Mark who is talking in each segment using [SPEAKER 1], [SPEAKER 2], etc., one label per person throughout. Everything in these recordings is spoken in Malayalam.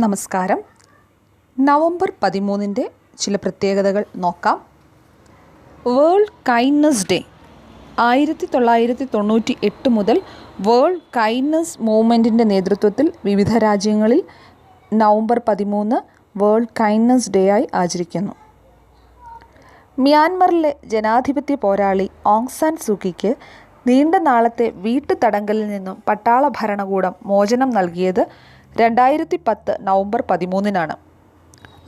[SPEAKER 1] നമസ്കാരം. നവംബർ 13 ചില പ്രത്യേകതകൾ നോക്കാം. വേൾഡ് കൈൻഡ്നസ് ഡേ 1998 മുതൽ വേൾഡ് കൈൻഡ്നസ് മൂവ്മെൻറ്റിൻ്റെ നേതൃത്വത്തിൽ വിവിധ രാജ്യങ്ങളിൽ നവംബർ 13 വേൾഡ് കൈൻഡ്നസ് ഡേ ആയി ആചരിക്കുന്നു. മ്യാൻമറിലെ ജനാധിപത്യ പോരാളി ഓങ് സാൻ സൂകിക്ക് നീണ്ട നാളത്തെ വീട്ടുതടങ്കലിൽ നിന്നും പട്ടാള ഭരണകൂടം മോചനം നൽകിയത് 2010 നവംബർ 13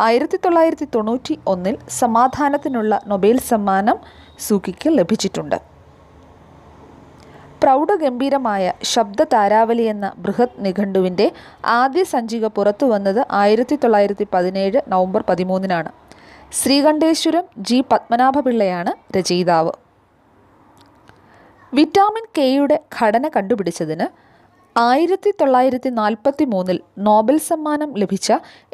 [SPEAKER 1] 1991 സമാധാനത്തിനുള്ള നൊബേൽ സമ്മാനം സൂകിക്ക് ലഭിച്ചിട്ടുണ്ട്. പ്രൗഢഗംഭീരമായ ശബ്ദ താരാവലി എന്ന ബൃഹത് നിഘണ്ടുവിൻ്റെ ആദ്യ സഞ്ചിക പുറത്തു വന്നത് 1917 നവംബർ 13 ശ്രീകണ്ഠേശ്വരം ജി പത്മനാഭപിള്ളയാണ് രചയിതാവ്. വിറ്റാമിൻ കെയുടെ ഘടന കണ്ടുപിടിച്ചതിന് 1943 നോബൽ സമ്മാനം ലഭിച്ച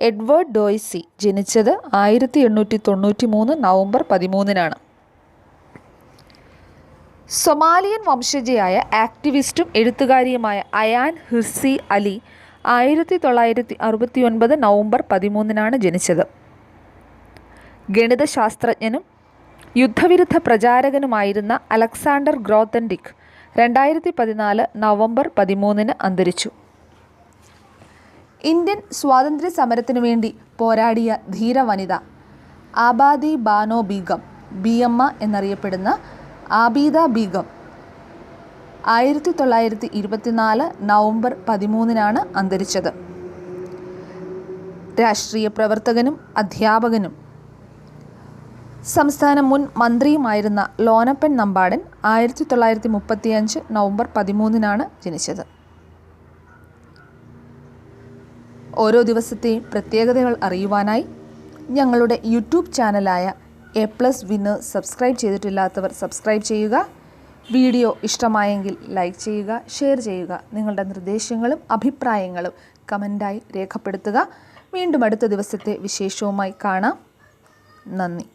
[SPEAKER 1] എഡ്വേർഡ് ഡോയ്സി ജനിച്ചത് 1893 നവംബർ 13 സൊമാലിയൻ വംശജയായ ആക്ടിവിസ്റ്റും എഴുത്തുകാരിയുമായ അയാൻ ഹിർസി അലി 1969 നവംബർ 13 ജനിച്ചത്. ഗണിതശാസ്ത്രജ്ഞനും യുദ്ധവിരുദ്ധ പ്രചാരകനുമായിരുന്ന അലക്സാണ്ടർ ഗ്രോത്തൻഡിക് 2014 നവംബർ 13 അന്തരിച്ചു. ഇന്ത്യൻ സ്വാതന്ത്ര്യ സമരത്തിനു വേണ്ടി പോരാടിയ ധീരവനിത ആബാദി ബാനോ ബീഗം, ബിയമ്മ എന്നറിയപ്പെടുന്ന ആബീദ ബീഗം 1924 നവംബർ 13 അന്തരിച്ചത്. രാഷ്ട്രീയ പ്രവർത്തകനും അധ്യാപകനും സംസ്ഥാന മുൻ മന്ത്രിയുമായിരുന്ന ലോനപ്പൻ നമ്പാടൻ 1935 നവംബർ 13 ജനിച്ചത്. ഓരോ ദിവസത്തെയും പ്രത്യേകതകൾ അറിയുവാനായി ഞങ്ങളുടെ യൂട്യൂബ് ചാനലായ A+ വിന്നേഴ്സ് സബ്സ്ക്രൈബ് ചെയ്തിട്ടില്ലാത്തവർ സബ്സ്ക്രൈബ് ചെയ്യുക. വീഡിയോ ഇഷ്ടമായെങ്കിൽ ലൈക്ക് ചെയ്യുക, ഷെയർ ചെയ്യുക. നിങ്ങളുടെ നിർദ്ദേശങ്ങളും അഭിപ്രായങ്ങളും കമൻ്റായി രേഖപ്പെടുത്തുക. വീണ്ടും അടുത്ത ദിവസത്തെ വിശേഷവുമായി കാണാം. നന്ദി.